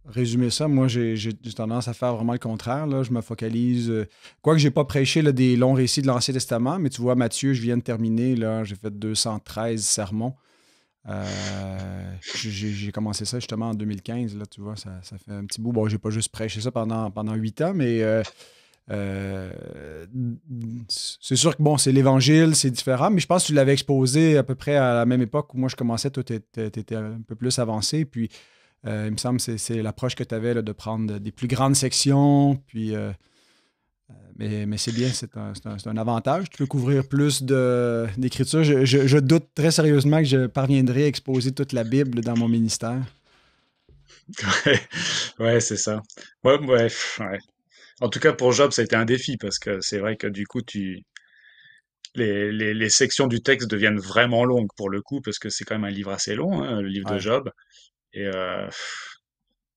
résumer ça. Moi, j'ai tendance à faire vraiment le contraire, là. Je me focalise. Quoique j'ai pas prêché là, des longs récits de l'Ancien Testament, mais tu vois, Matthieu, je viens de terminer. Là, j'ai fait 213 sermons. J'ai commencé ça justement en 2015. Là, tu vois, ça fait un petit bout. Bon, j'ai pas juste prêché ça pendant 8 ans, mais euh, c'est sûr que bon, c'est l'Évangile, c'est différent, mais je pense que tu l'avais exposé à peu près à la même époque où moi je commençais. Toi, tu étais un peu plus avancé. Puis il me semble que c'est l'approche que tu avais là, de prendre des plus grandes sections. Puis, mais c'est bien, c'est un avantage. Tu peux couvrir plus d'écriture. Je doute très sérieusement que je parviendrai à exposer toute la Bible dans mon ministère. Ouais, ouais, c'est ça. Ouais, bref, ouais. En tout cas, pour Job, ça a été un défi parce que c'est vrai que du coup, les sections du texte deviennent vraiment longues pour le coup parce que c'est quand même un livre assez long, hein, le livre de Ouais. Job. Et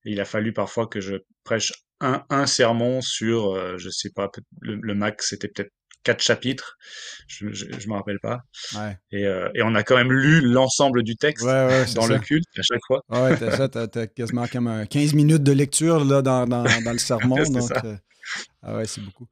il a fallu parfois que je prêche un sermon sur, je sais pas, le max, c'était peut-être 4 chapitres. Je me rappelle pas. Ouais. Et on a quand même lu l'ensemble du texte Ouais, ouais, c'est dans le ça. culte à chaque fois. Ouais, t'as ça, t'as quasiment comme 15 minutes de lecture là, dans le sermon. C'est Donc, ça. ah ouais, c'est beaucoup.